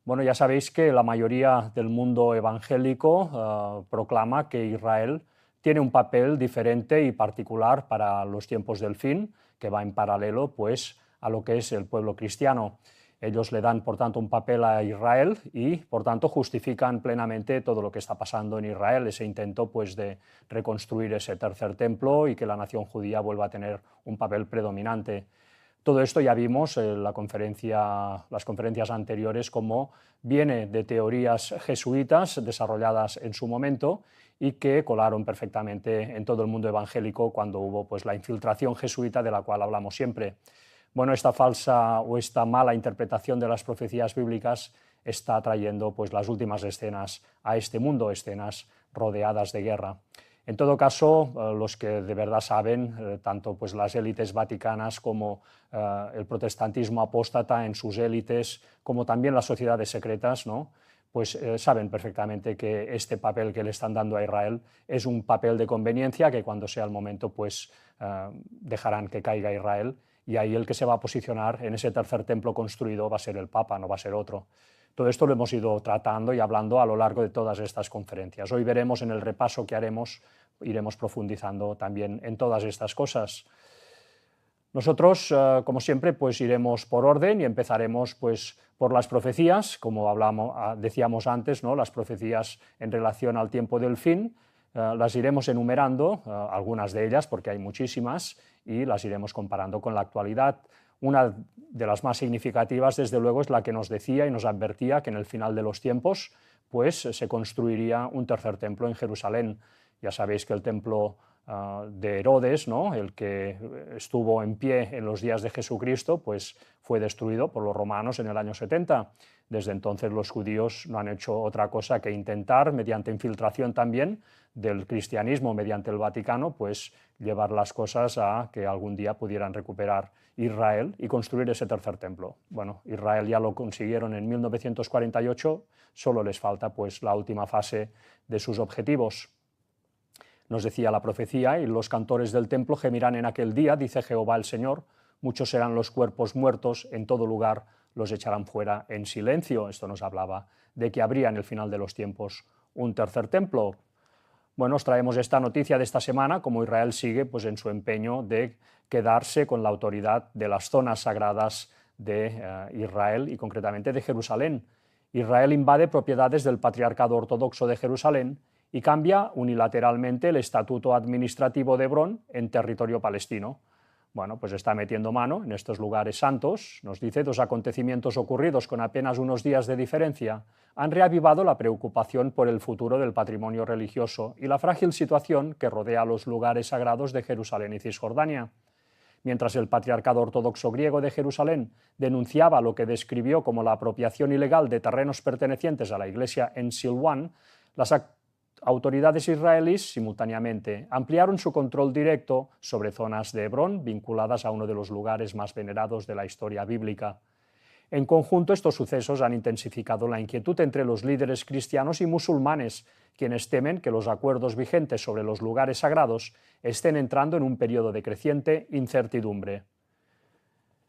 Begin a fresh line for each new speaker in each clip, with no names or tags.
Bueno, ya sabéis que la mayoría del mundo evangélico proclama que Israel tiene un papel diferente y particular para los tiempos del fin, que va en paralelo pues, a lo que es el pueblo cristiano. Ellos le dan, por tanto, un papel a Israel y, por tanto, justifican plenamente todo lo que está pasando en Israel, ese intento pues, de reconstruir ese tercer templo y que la nación judía vuelva a tener un papel predominante. Todo esto ya vimos en las conferencias anteriores, cómo viene de teorías jesuitas desarrolladas en su momento y que colaron perfectamente en todo el mundo evangélico cuando hubo pues, la infiltración jesuita de la cual hablamos siempre. Bueno, esta falsa o esta mala interpretación de las profecías bíblicas está trayendo pues, las últimas escenas a este mundo, escenas rodeadas de guerra. En todo caso, los que de verdad saben, tanto pues, las élites vaticanas como el protestantismo apóstata en sus élites, como también las sociedades secretas, ¿no? Pues saben perfectamente que este papel que le están dando a Israel es un papel de conveniencia, que cuando sea el momento pues dejarán que caiga Israel, y ahí el que se va a posicionar en ese tercer templo construido va a ser el Papa, no va a ser otro. Todo esto lo hemos ido tratando y hablando a lo largo de todas estas conferencias. Hoy veremos en el repaso que haremos, iremos profundizando también en todas estas cosas. Nosotros, como siempre, pues iremos por orden y empezaremos pues, por las profecías, como decíamos antes, ¿no? Las profecías en relación al tiempo del fin. Las iremos enumerando, algunas de ellas, porque hay muchísimas, y las iremos comparando con la actualidad. Una de las más significativas, desde luego, es la que nos decía y nos advertía que en el final de los tiempos pues, se construiría un tercer templo en Jerusalén. Ya sabéis que el templo de Herodes, ¿no? El que estuvo en pie en los días de Jesucristo, pues fue destruido por los romanos en el año 70. Desde entonces los judíos no han hecho otra cosa que intentar, mediante infiltración también del cristianismo, mediante el Vaticano, pues llevar las cosas a que algún día pudieran recuperar Israel y construir ese tercer templo. Bueno, Israel ya lo consiguieron en 1948, solo les falta pues la última fase de sus objetivos. Nos decía la profecía, y los cantores del templo gemirán en aquel día, dice Jehová el Señor, muchos serán los cuerpos muertos, en todo lugar los echarán fuera en silencio. Esto nos hablaba de que habría en el final de los tiempos un tercer templo. Bueno, os traemos esta noticia de esta semana, como Israel sigue pues, en su empeño de quedarse con la autoridad de las zonas sagradas de Israel y concretamente de Jerusalén. Israel invade propiedades del Patriarcado Ortodoxo de Jerusalén y cambia unilateralmente el estatuto administrativo de Hebrón en territorio palestino. Bueno, pues está metiendo mano en estos lugares santos. Nos dice, dos acontecimientos ocurridos con apenas unos días de diferencia han reavivado la preocupación por el futuro del patrimonio religioso y la frágil situación que rodea los lugares sagrados de Jerusalén y Cisjordania. Mientras el Patriarcado Ortodoxo griego de Jerusalén denunciaba lo que describió como la apropiación ilegal de terrenos pertenecientes a la iglesia en Silwan, las autoridades israelíes simultáneamente ampliaron su control directo sobre zonas de Hebrón vinculadas a uno de los lugares más venerados de la historia bíblica. En conjunto, estos sucesos han intensificado la inquietud entre los líderes cristianos y musulmanes, quienes temen que los acuerdos vigentes sobre los lugares sagrados estén entrando en un periodo de creciente incertidumbre.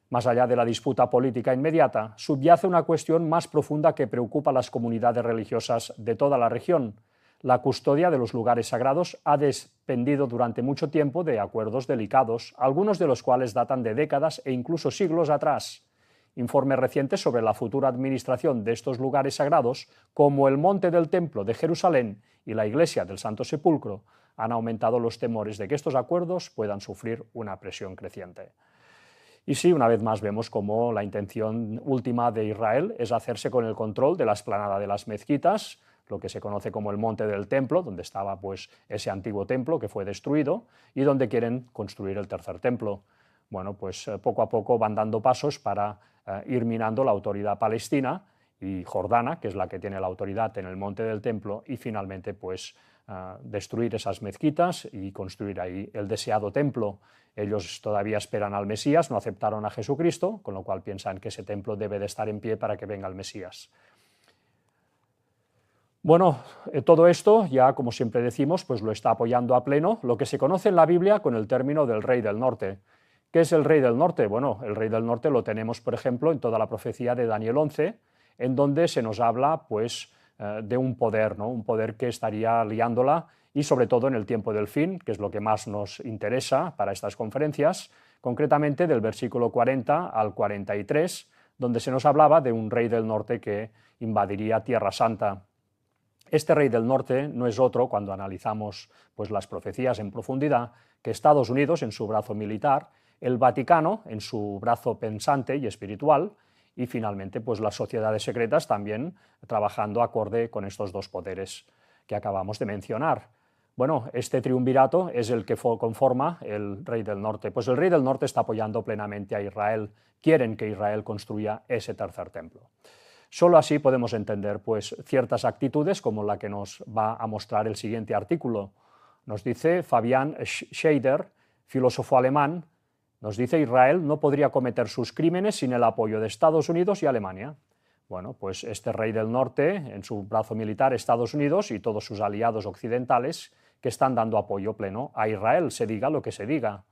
Más allá de la disputa política inmediata, subyace una cuestión más profunda que preocupa a las comunidades religiosas de toda la región. La custodia de los lugares sagrados ha dependido durante mucho tiempo de acuerdos delicados, algunos de los cuales datan de décadas e incluso siglos atrás. Informes recientes sobre la futura administración de estos lugares sagrados, como el Monte del Templo de Jerusalén y la Iglesia del Santo Sepulcro, han aumentado los temores de que estos acuerdos puedan sufrir una presión creciente. Y sí, una vez más vemos cómo la intención última de Israel es hacerse con el control de la explanada de las mezquitas, lo que se conoce como el Monte del Templo, donde estaba pues, ese antiguo templo que fue destruido y donde quieren construir el tercer templo. Bueno, pues poco a poco van dando pasos para ir minando la autoridad palestina y jordana, que es la que tiene la autoridad en el Monte del Templo, y finalmente pues destruir esas mezquitas y construir ahí el deseado templo. Ellos todavía esperan al Mesías, no aceptaron a Jesucristo, con lo cual piensan que ese templo debe de estar en pie para que venga el Mesías. Bueno, todo esto ya, como siempre decimos, pues lo está apoyando a pleno lo que se conoce en la Biblia con el término del Rey del Norte. ¿Qué es el Rey del Norte? Bueno, el Rey del Norte lo tenemos, por ejemplo, en toda la profecía de Daniel 11, en donde se nos habla pues, de un poder, ¿no? Un poder que estaría liándola, y sobre todo en el tiempo del fin, que es lo que más nos interesa para estas conferencias, concretamente del versículo 40 al 43, donde se nos hablaba de un rey del norte que invadiría Tierra Santa. Este rey del norte no es otro, cuando analizamos pues, las profecías en profundidad, que Estados Unidos en su brazo militar, el Vaticano en su brazo pensante y espiritual, y finalmente pues, las sociedades secretas también trabajando acorde con estos dos poderes que acabamos de mencionar. Bueno, este triunvirato es el que conforma el rey del norte. Pues el rey del norte está apoyando plenamente a Israel. Quieren que Israel construya ese tercer templo. Solo así podemos entender pues, ciertas actitudes como la que nos va a mostrar el siguiente artículo. Nos dice Fabian Scheider, filósofo alemán, nos dice Israel no podría cometer sus crímenes sin el apoyo de Estados Unidos y Alemania. Bueno, pues este rey del norte, en su brazo militar, Estados Unidos y todos sus aliados occidentales, que están dando apoyo pleno a Israel, se diga lo que se diga.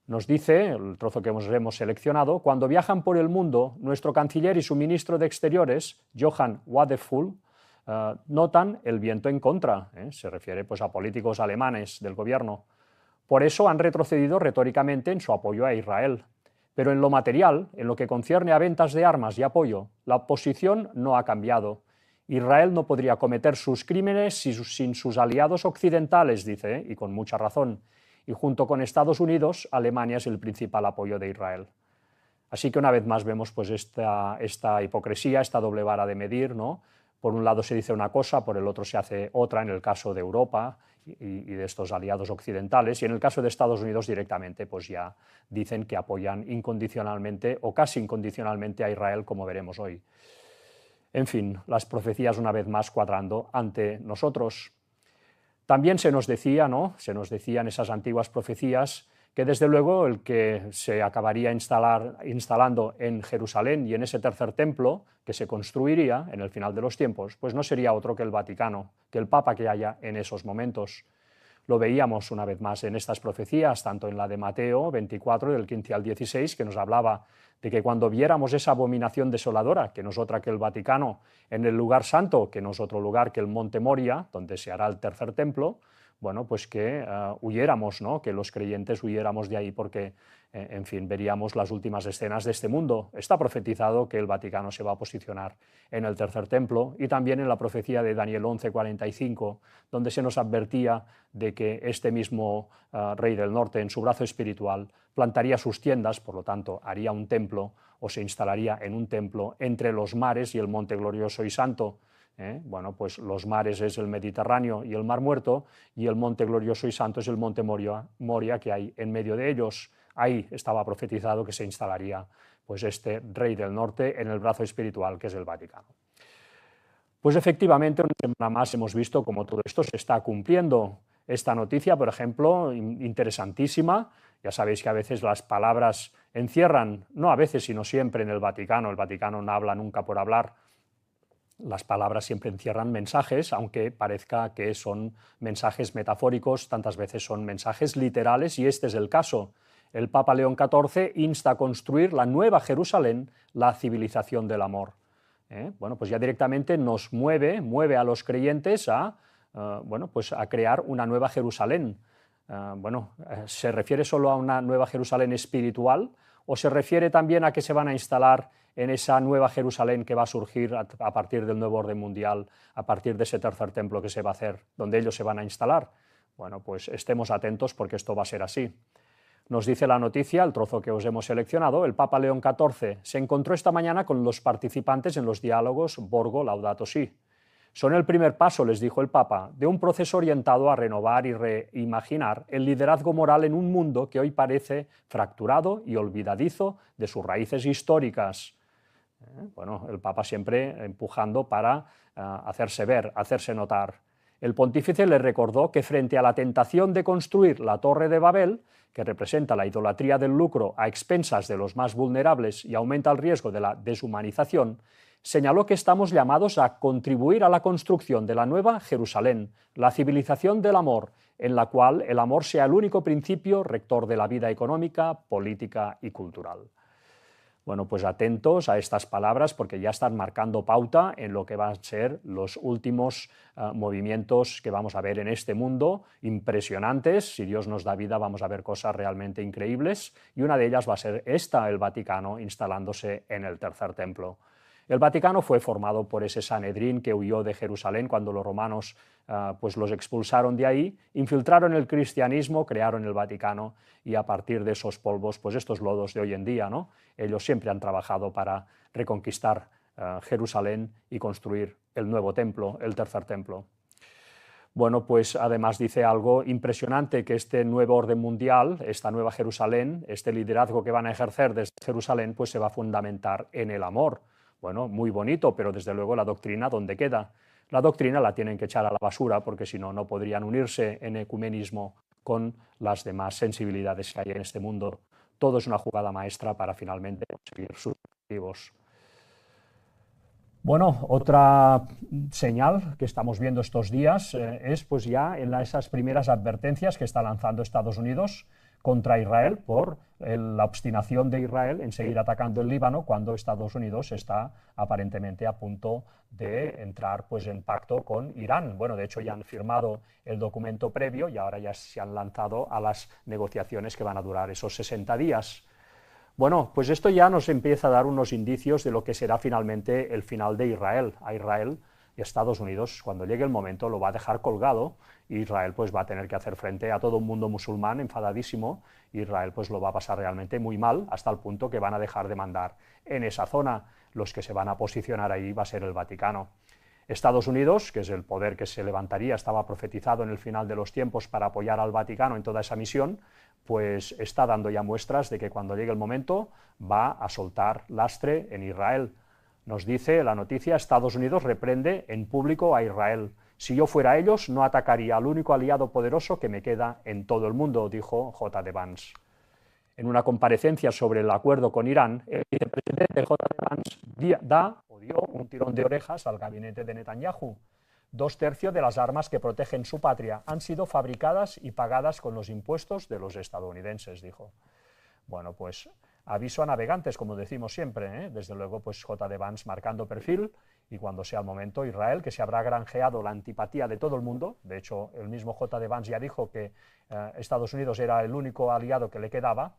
Nos dice, el trozo que hemos seleccionado, cuando viajan por el mundo, nuestro canciller y su ministro de Exteriores, Johann Wadefull, notan el viento en contra, se refiere pues, a políticos alemanes del gobierno. Por eso han retrocedido retóricamente en su apoyo a Israel. Pero en lo material, en lo que concierne a ventas de armas y apoyo, la posición no ha cambiado. Israel no podría cometer sus crímenes sin sus aliados occidentales, dice, y con mucha razón. Y junto con Estados Unidos, Alemania es el principal apoyo de Israel. Así que una vez más vemos pues, esta hipocresía, esta doble vara de medir, ¿no? Por un lado se dice una cosa, por el otro se hace otra, en el caso de Europa y de estos aliados occidentales, y en el caso de Estados Unidos directamente pues ya dicen que apoyan incondicionalmente o casi incondicionalmente a Israel, como veremos hoy. En fin, las profecías una vez más cuadrando ante nosotros. También se nos decía, ¿no? Se nos decían esas antiguas profecías que desde luego el que se acabaría instalando en Jerusalén y en ese tercer templo que se construiría en el final de los tiempos, pues no sería otro que el Vaticano, que el Papa que haya en esos momentos. Lo veíamos una vez más en estas profecías, tanto en la de Mateo 24, del 15 al 16, que nos hablaba de que cuando viéramos esa abominación desoladora, que no es otra que el Vaticano, en el lugar santo, que no es otro lugar que el Monte Moria, donde se hará el tercer templo, bueno, pues que huyéramos, ¿no? Que los creyentes huyéramos de ahí porque, en fin, veríamos las últimas escenas de este mundo. Está profetizado que el Vaticano se va a posicionar en el tercer templo y también en la profecía de Daniel 11:45, donde se nos advertía de que este mismo rey del norte, en su brazo espiritual, plantaría sus tiendas, por lo tanto, haría un templo o se instalaría en un templo entre los mares y el monte glorioso y santo. Bueno, pues los mares es el Mediterráneo y el Mar Muerto, y el monte glorioso y santo es el monte Moria que hay en medio de ellos. Ahí estaba profetizado que se instalaría pues este rey del norte en el brazo espiritual que es el Vaticano. Pues efectivamente, una semana más hemos visto cómo todo esto se está cumpliendo. Esta noticia, por ejemplo, interesantísima. Ya sabéis que a veces las palabras encierran, no a veces, sino siempre en el Vaticano no habla nunca por hablar. Las palabras siempre encierran mensajes, aunque parezca que son mensajes metafóricos, tantas veces son mensajes literales, y este es el caso. El Papa León XIV insta a construir la nueva Jerusalén, la civilización del amor. Bueno, pues ya directamente nos mueve a los creyentes a crear una nueva Jerusalén. ¿Se refiere solo a una nueva Jerusalén espiritual o se refiere también a que se van a instalar en esa nueva Jerusalén que va a surgir a partir del nuevo orden mundial, a partir de ese tercer templo que se va a hacer, donde ellos se van a instalar? Bueno, pues estemos atentos porque esto va a ser así. Nos dice la noticia, el trozo que os hemos seleccionado, el Papa León XIV se encontró esta mañana con los participantes en los diálogos Borgo Laudato Si. Son el primer paso, les dijo el Papa, de un proceso orientado a renovar y reimaginar el liderazgo moral en un mundo que hoy parece fracturado y olvidadizo de sus raíces históricas. Bueno, el Papa siempre empujando para hacerse ver, hacerse notar. El pontífice le recordó que frente a la tentación de construir la Torre de Babel, que representa la idolatría del lucro a expensas de los más vulnerables y aumenta el riesgo de la deshumanización, señaló que estamos llamados a contribuir a la construcción de la nueva Jerusalén, la civilización del amor, en la cual el amor sea el único principio rector de la vida económica, política y cultural. Bueno, pues atentos a estas palabras porque ya están marcando pauta en lo que van a ser los últimos movimientos que vamos a ver en este mundo, impresionantes. Si Dios nos da vida vamos a ver cosas realmente increíbles y una de ellas va a ser esta, el Vaticano instalándose en el tercer templo. El Vaticano fue formado por ese Sanedrín que huyó de Jerusalén cuando los romanos pues los expulsaron de ahí, infiltraron el cristianismo, crearon el Vaticano y a partir de esos polvos, pues estos lodos de hoy en día, ¿no? Ellos siempre han trabajado para reconquistar Jerusalén y construir el nuevo templo, el tercer templo. Bueno, pues además dice algo impresionante, que este nuevo orden mundial, esta nueva Jerusalén, este liderazgo que van a ejercer desde Jerusalén, pues se va a fundamentar en el amor. Bueno, muy bonito, pero desde luego la doctrina, ¿dónde queda? La doctrina la tienen que echar a la basura porque si no, no podrían unirse en ecumenismo con las demás sensibilidades que hay en este mundo. Todo es una jugada maestra para finalmente conseguir sus objetivos. Bueno, otra señal que estamos viendo estos días es pues ya en esas primeras advertencias que está lanzando Estados Unidos contra Israel por la obstinación de Israel en seguir atacando el Líbano cuando Estados Unidos está aparentemente a punto de entrar pues en pacto con Irán. Bueno, de hecho ya han firmado el documento previo y ahora ya se han lanzado a las negociaciones que van a durar esos 60 días. Bueno, pues esto ya nos empieza a dar unos indicios de lo que será finalmente el final de Israel. A Israel y Estados Unidos, cuando llegue el momento, lo va a dejar colgado. Israel pues va a tener que hacer frente a todo un mundo musulmán enfadadísimo. Israel pues lo va a pasar realmente muy mal, hasta el punto que van a dejar de mandar en esa zona. Los que se van a posicionar ahí va a ser el Vaticano. Estados Unidos, que es el poder que se levantaría, estaba profetizado en el final de los tiempos para apoyar al Vaticano en toda esa misión, pues está dando ya muestras de que cuando llegue el momento va a soltar lastre en Israel. Nos dice la noticia, Estados Unidos reprende en público a Israel. Si yo fuera ellos, no atacaría al único aliado poderoso que me queda en todo el mundo, dijo J. D. Vance. En una comparecencia sobre el acuerdo con Irán, el vicepresidente J. D. Vance dio un tirón de orejas al gabinete de Netanyahu. 2/3 de las armas que protegen su patria han sido fabricadas y pagadas con los impuestos de los estadounidenses, dijo. Bueno, pues aviso a navegantes, como decimos siempre, ¿eh? Desde luego, pues J. D. Vance marcando perfil, y cuando sea el momento, Israel, que se habrá granjeado la antipatía de todo el mundo. De hecho, el mismo J. D. Vance ya dijo que Estados Unidos era el único aliado que le quedaba.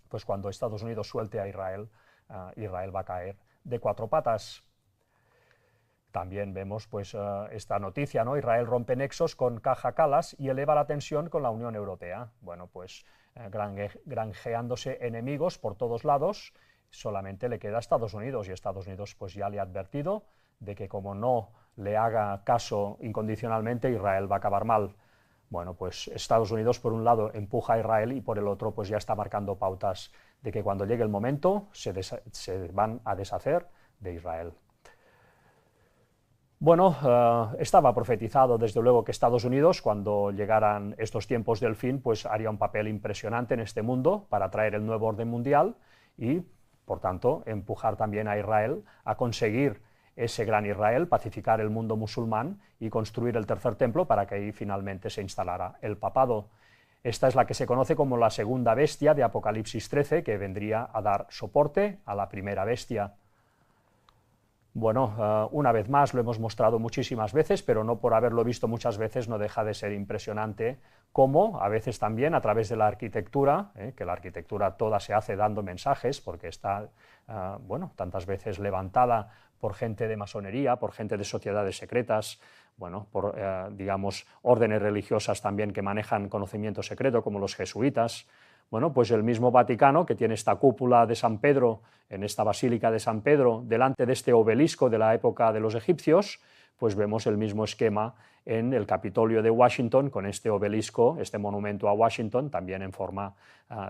Pues cuando Estados Unidos suelte a Israel, Israel va a caer de 4 patas. También vemos pues, esta noticia, ¿no? Israel rompe nexos con Kaja Kallas y eleva la tensión con la Unión Europea. Bueno, pues granjeándose enemigos por todos lados, solamente le queda a Estados Unidos, y Estados Unidos pues, ya le ha advertido de que como no le haga caso incondicionalmente, Israel va a acabar mal. Bueno, pues Estados Unidos por un lado empuja a Israel y por el otro pues ya está marcando pautas de que cuando llegue el momento se van a deshacer de Israel. Bueno, estaba profetizado desde luego que Estados Unidos, cuando llegaran estos tiempos del fin, pues haría un papel impresionante en este mundo para traer el nuevo orden mundial y, por tanto, empujar también a Israel a conseguir ese gran Israel, pacificar el mundo musulmán y construir el tercer templo para que ahí finalmente se instalara el papado. Esta es la que se conoce como la segunda bestia de Apocalipsis 13, que vendría a dar soporte a la primera bestia. Bueno, una vez más lo hemos mostrado muchísimas veces, pero no por haberlo visto muchas veces no deja de ser impresionante cómo a veces también a través de la arquitectura, que la arquitectura toda se hace dando mensajes porque está, bueno, tantas veces levantada por gente de masonería, por gente de sociedades secretas, bueno, por, digamos, órdenes religiosas también que manejan conocimiento secreto, como los jesuitas. Bueno, pues el mismo Vaticano, que tiene esta cúpula de San Pedro, en esta basílica de San Pedro, delante de este obelisco de la época de los egipcios, pues vemos el mismo esquema en el Capitolio de Washington, con este obelisco, este monumento a Washington, también en forma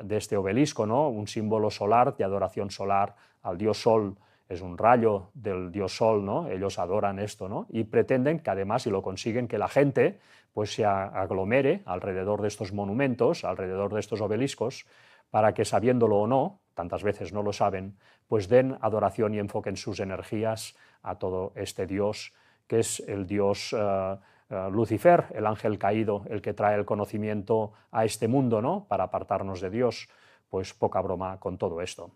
de este obelisco, ¿no? Un símbolo solar, de adoración solar al dios Sol. Es un rayo del dios Sol, ¿no? Ellos adoran esto, ¿no? Y pretenden que además, si lo consiguen, que la gente pues se aglomere alrededor de estos monumentos, alrededor de estos obeliscos, para que, sabiéndolo o no, tantas veces no lo saben, pues den adoración y enfoquen sus energías a todo este dios, que es el dios Lucifer, el ángel caído, el que trae el conocimiento a este mundo, ¿no? Para apartarnos de Dios. Pues poca broma con todo esto.